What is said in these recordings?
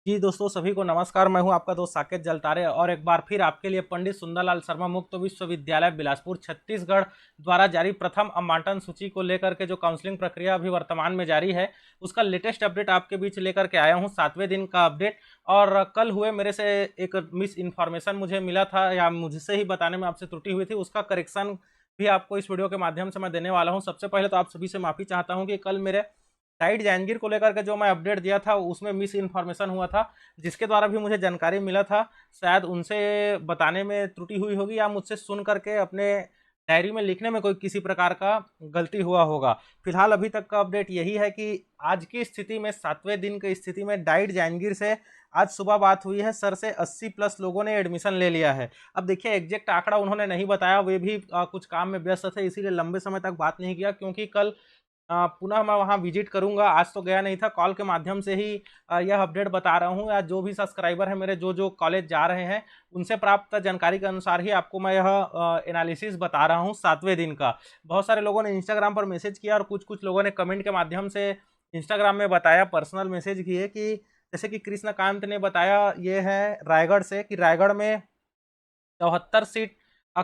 जी दोस्तों, सभी को नमस्कार। मैं हूं आपका दोस्त साकेत जलतारे और एक बार फिर आपके लिए पंडित सुंदरलाल शर्मा मुक्त विश्वविद्यालय बिलासपुर छत्तीसगढ़ द्वारा जारी प्रथम आवंटन सूची को लेकर के जो काउंसलिंग प्रक्रिया अभी वर्तमान में जारी है, उसका लेटेस्ट अपडेट आपके बीच लेकर के आया हूं। 7वें दिन का अपडेट। और कल हुए मेरे से एक मिस इन्फॉर्मेशन मुझे मिला था या मुझसे ही बताने में आपसे त्रुटि हुई थी, उसका करेक्शन भी आपको इस वीडियो के माध्यम से मैं देने वाला हूँ। सबसे पहले तो आप सभी से माफ़ी चाहता हूँ कि कल मेरे डाइट जहांगीर को लेकर के जो मैं अपडेट दिया था उसमें मिस इन्फॉर्मेशन हुआ था, जिसके द्वारा भी मुझे जानकारी मिला था। शायद उनसे बताने में त्रुटि हुई होगी या मुझसे सुन करके अपने डायरी में लिखने में कोई किसी प्रकार का गलती हुआ होगा। फिलहाल अभी तक का अपडेट यही है कि आज की स्थिति में 7वें दिन की स्थिति में डाइट जहांगीर से आज सुबह बात हुई है। सर से 80 प्लस लोगों ने एडमिशन ले लिया है। अब देखिए, एग्जैक्ट आंकड़ा उन्होंने नहीं बताया, वे भी कुछ काम में व्यस्त थे, इसीलिए लंबे समय तक बात नहीं किया। क्योंकि कल पुनः मैं वहाँ विजिट करूँगा, आज तो गया नहीं था, कॉल के माध्यम से ही यह अपडेट बता रहा हूँ। या जो भी सब्सक्राइबर है मेरे, जो जो कॉलेज जा रहे हैं, उनसे प्राप्त जानकारी के अनुसार ही आपको मैं यह एनालिसिस बता रहा हूँ 7वें दिन का। बहुत सारे लोगों ने इंस्टाग्राम पर मैसेज किया और कुछ कुछ लोगों ने कमेंट के माध्यम से इंस्टाग्राम में बताया, पर्सनल मैसेज किए कि जैसे कि कृष्णकांत ने बताया, ये है रायगढ़ से, कि रायगढ़ में 74 सीट।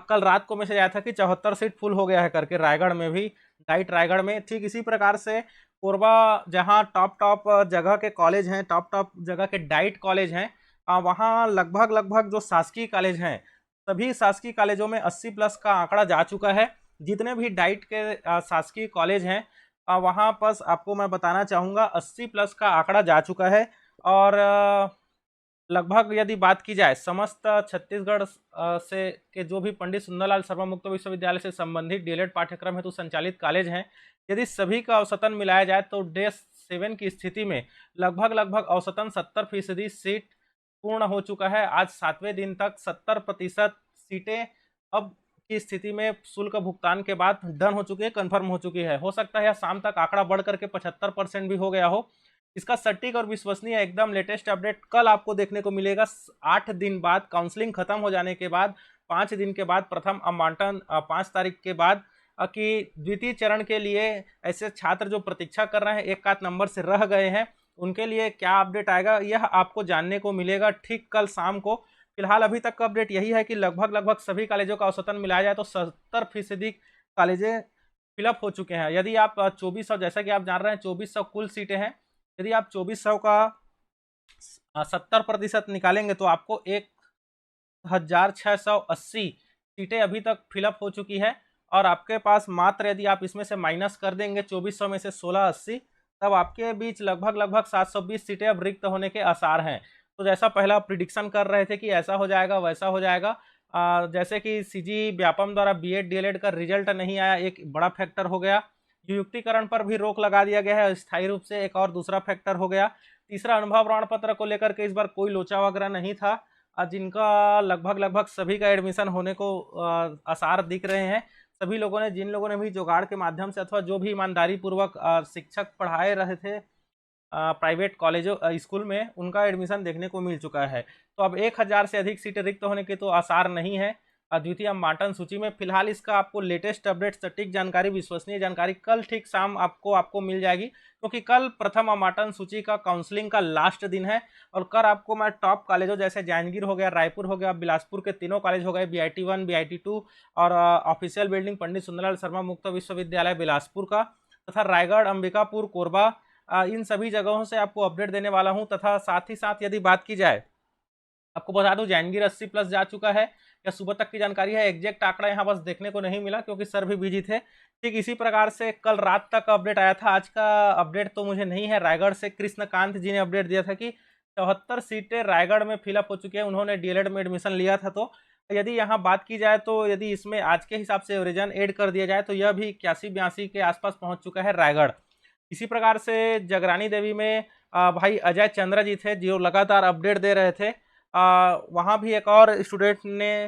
कल रात को मैसेज आया था कि 74 सीट फुल हो गया है करके, रायगढ़ में भी, डाइट रायगढ़ में। ठीक इसी प्रकार से कोरबा, जहां टॉप टॉप जगह के कॉलेज हैं, टॉप टॉप जगह के डाइट कॉलेज हैं, वहां लगभग लगभग जो शासकीय कॉलेज हैं, सभी शासकीय कॉलेजों में 80 प्लस का आंकड़ा जा चुका है। जितने भी डाइट के शासकीय कॉलेज हैं, वहां पर आपको मैं बताना चाहूँगा 80 प्लस का आंकड़ा जा चुका है। और लगभग यदि बात की जाए समस्त छत्तीसगढ़ से के जो भी पंडित सुंदरलाल शर्मा मुक्त विश्वविद्यालय से संबंधित डीएलएड पाठ्यक्रम हेतु संचालित कॉलेज हैं, यदि सभी का औसतन मिलाया जाए तो डे 7 की स्थिति में लगभग लगभग औसतन 70% सीट पूर्ण हो चुका है। आज 7वें दिन तक 70% सीटें अब की स्थिति में शुल्क भुगतान के बाद डन हो चुकी है, कन्फर्म हो चुकी है। हो सकता है शाम तक आंकड़ा बढ़ करके 75% भी हो गया हो। इसका सटीक और विश्वसनीय एकदम लेटेस्ट अपडेट कल आपको देखने को मिलेगा। 8 दिन बाद, काउंसलिंग खत्म हो जाने के बाद, 5 दिन के बाद, प्रथम आवंटन 5 तारीख के बाद, कि द्वितीय चरण के लिए ऐसे छात्र जो प्रतीक्षा कर रहे हैं, एक आध नंबर से रह गए हैं, उनके लिए क्या अपडेट आएगा यह आपको जानने को मिलेगा ठीक कल शाम को। फिलहाल अभी तक का अपडेट यही है कि लगभग लगभग सभी कॉलेजों का औसतन मिलाया जाए तो 70% कॉलेजें फिलअप हो चुके हैं। यदि आप 2400, जैसा कि आप जान रहे हैं 2400 कुल सीटें हैं, यदि आप 2400 का 70% निकालेंगे तो आपको 1680 सीटें अभी तक फिलअप हो चुकी है। और आपके पास मात्र, यदि आप इसमें से माइनस कर देंगे 2400 में से 1680, तब आपके बीच लगभग लगभग 720 सीटें अब रिक्त होने के आसार हैं। तो जैसा पहला प्रिडिक्शन कर रहे थे कि ऐसा हो जाएगा वैसा हो जाएगा। जैसे कि सीजी व्यापम द्वारा बीएड डीएलएड का रिजल्ट नहीं आया, एक बड़ा फैक्टर हो गया। नियुक्तिकरण पर भी रोक लगा दिया गया है स्थायी रूप से, एक और दूसरा फैक्टर हो गया। तीसरा, अनुभव प्रमाण पत्र को लेकर के इस बार कोई लोचा वगैरह नहीं था, जिनका लगभग लगभग सभी का एडमिशन होने को आसार दिख रहे हैं। सभी लोगों ने, जिन लोगों ने भी जुगाड़ के माध्यम से अथवा जो भी ईमानदारी पूर्वक शिक्षक पढ़ाए रहे थे प्राइवेट कॉलेजों स्कूल में, उनका एडमिशन देखने को मिल चुका है। तो अब 1000 से अधिक सीटें रिक्त होने के तो आसार नहीं है अद्वितीय आवंटन सूची में। फिलहाल इसका आपको लेटेस्ट अपडेट, सटीक जानकारी, विश्वसनीय जानकारी कल ठीक शाम आपको मिल जाएगी, क्योंकि कल प्रथम आवंटन सूची का काउंसलिंग का लास्ट दिन है। और कल आपको मैं टॉप कॉलेजों जैसे जांजगीर हो गया, रायपुर हो गया, बिलासपुर के तीनों कॉलेज हो गए, BIT 1, BIT 2 और ऑफिशियल बिल्डिंग पंडित सुंदरलाल शर्मा मुक्त विश्वविद्यालय बिलासपुर का, तथा रायगढ़, अंबिकापुर, कोरबा, इन सभी जगहों से आपको अपडेट देने वाला हूं। तथा साथ ही साथ यदि बात की जाए, आपको बता दूं जांजगीर 80 प्लस जा चुका है, या सुबह तक की जानकारी है, एग्जैक्ट आंकड़ा यहाँ बस देखने को नहीं मिला क्योंकि सर भी बिजी थे। ठीक इसी प्रकार से कल रात तक अपडेट आया था, आज का अपडेट तो मुझे नहीं है। रायगढ़ से कृष्णकांत जी ने अपडेट दिया था कि 74 सीटें रायगढ़ में फिलअप हो चुकी है, उन्होंने डीएलएड में एडमिशन लिया था। तो यदि यहाँ बात की जाए तो यदि इसमें आज के हिसाब से ओरिजन ऐड कर दिया जाए तो यह भी 81-82 के आसपास पहुंच चुका है रायगढ़। इसी प्रकार से जगरानी देवी में भाई अजय चंद्र जी थे जो लगातार अपडेट दे रहे थे। वहाँ भी एक और स्टूडेंट ने,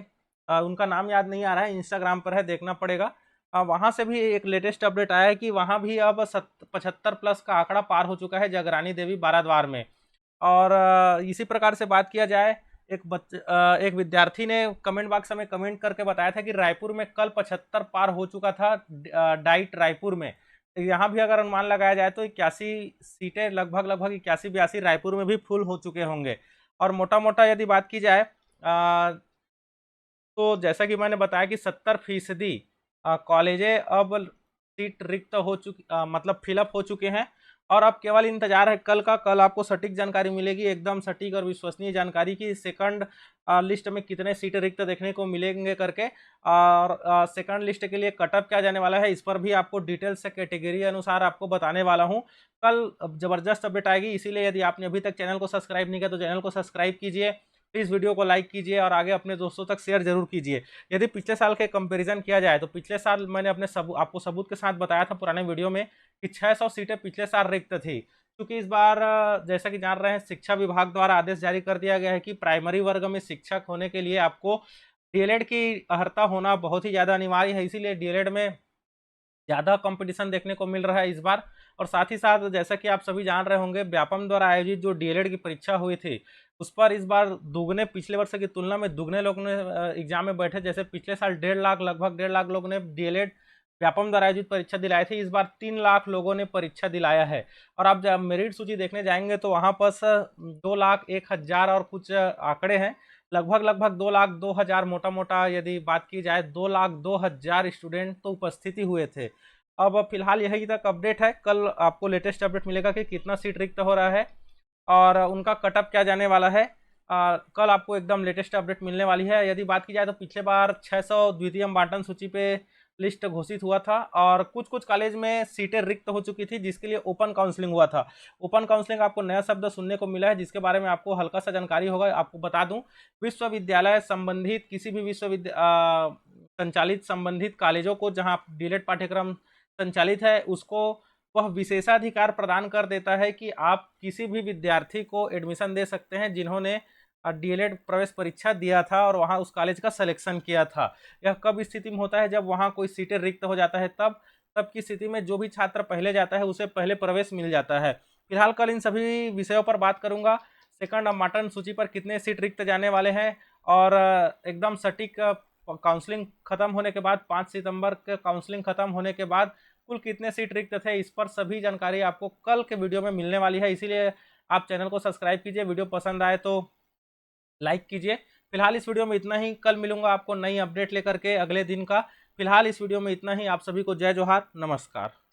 उनका नाम याद नहीं आ रहा है, इंस्टाग्राम पर है, देखना पड़ेगा। वहाँ से भी एक लेटेस्ट अपडेट आया है कि वहाँ भी अब 75 प्लस का आंकड़ा पार हो चुका है जगरानी देवी बाराद्वार में। और इसी प्रकार से बात किया जाए, एक विद्यार्थी ने कमेंट बॉक्स में कमेंट करके बताया था कि रायपुर में कल 75 पार हो चुका था, डाइट रायपुर में। यहाँ भी अगर अनुमान लगाया जाए तो 81 सीटें लगभग लगभग 81-82 रायपुर में भी फुल हो चुके होंगे। और मोटा मोटा यदि बात की जाए तो जैसा कि मैंने बताया कि 70% कॉलेजें अब सीट रिक्त हो चुकी मतलब फिलअप हो चुके हैं। और अब केवल इंतजार है कल का। कल आपको सटीक जानकारी मिलेगी, एकदम सटीक और विश्वसनीय जानकारी की सेकंड लिस्ट में कितने सीटें रिक्त देखने को मिलेंगे करके। और सेकंड लिस्ट के लिए कटअप क्या जाने वाला है इस पर भी आपको डिटेल से कैटेगरी अनुसार आपको बताने वाला हूँ। कल जबरदस्त अपडेट आएगी, इसीलिए यदि आपने अभी तक चैनल को सब्सक्राइब नहीं किया तो चैनल को सब्सक्राइब कीजिए, प्लीज़ वीडियो को लाइक कीजिए और आगे अपने दोस्तों तक शेयर जरूर कीजिए। यदि पिछले साल के कंपैरिजन किया जाए तो पिछले साल मैंने अपने आपको सबूत के साथ बताया था पुराने वीडियो में कि 600 सीटें पिछले साल रिक्त थी। क्योंकि इस बार जैसा कि जान रहे हैं शिक्षा विभाग द्वारा आदेश जारी कर दिया गया है कि प्राइमरी वर्ग में शिक्षक होने के लिए आपको डीएलएड की अर्हता होना बहुत ही ज़्यादा अनिवार्य है। इसीलिए डीएलएड में ज़्यादा कंपटीशन देखने को मिल रहा है इस बार। और साथ ही साथ जैसा कि आप सभी जान रहे होंगे व्यापम द्वारा आयोजित जो डीएलएड की परीक्षा हुई थी उस पर इस बार दुगने पिछले वर्ष की तुलना में दुगने लोग ने एग्जाम में बैठे। जैसे पिछले साल 1.5 लाख लगभग 1.5 लाख लोग ने डीएलएड व्यापम द्वारा आयोजित परीक्षा दिलाई थी, इस बार 3 लाख लोगों ने परीक्षा दिलाया है। और आप जब मेरिट सूची देखने जाएंगे तो वहाँ पर 2,01,000 और कुछ आंकड़े हैं। लगभग लगभग 2,02,000 मोटा मोटा यदि बात की जाए 2,02,000 स्टूडेंट तो उपस्थिति हुए थे। अब फिलहाल यही तक अपडेट है, कल आपको लेटेस्ट अपडेट मिलेगा कि कितना सीट रिक्त हो रहा है और उनका कटअप क्या जाने वाला है। कल आपको एकदम लेटेस्ट अपडेट मिलने वाली है। यदि बात की जाए तो पिछले बार 600 द्वितीय बांटन सूची पे लिस्ट घोषित हुआ था और कुछ कुछ कॉलेज में सीटें रिक्त हो चुकी थी जिसके लिए ओपन काउंसलिंग हुआ था। ओपन काउंसलिंग आपको नया शब्द सुनने को मिला है जिसके बारे में आपको हल्का सा जानकारी होगा। आपको बता दूं विश्वविद्यालय संबंधित किसी भी संचालित संबंधित कॉलेजों को जहां डीएलएड पाठ्यक्रम संचालित है उसको वह विशेषाधिकार प्रदान कर देता है कि आप किसी भी विद्यार्थी को एडमिशन दे सकते हैं जिन्होंने डीएलएड प्रवेश परीक्षा दिया था और वहां उस कॉलेज का सिलेक्शन किया था। यह कब स्थिति में होता है जब वहां कोई सीटें रिक्त हो जाता है, तब की स्थिति में जो भी छात्र पहले जाता है उसे पहले प्रवेश मिल जाता है। फिलहाल कल इन सभी विषयों पर बात करूंगा। सेकंड माटन सूची पर कितने सीट रिक्त जाने वाले हैं और एकदम सटीक काउंसलिंग खत्म होने के बाद 5 सितंबर के काउंसलिंग खत्म होने के बाद कुल कितने सीट रिक्त थे इस पर सभी जानकारी आपको कल के वीडियो में मिलने वाली है। इसीलिए आप चैनल को सब्सक्राइब कीजिए, वीडियो पसंद आए तो लाइक कीजिए। फिलहाल इस वीडियो में इतना ही, कल मिलूंगा आपको नई अपडेट लेकर के अगले दिन का। फिलहाल इस वीडियो में इतना ही। आप सभी को जय जोहार, नमस्कार।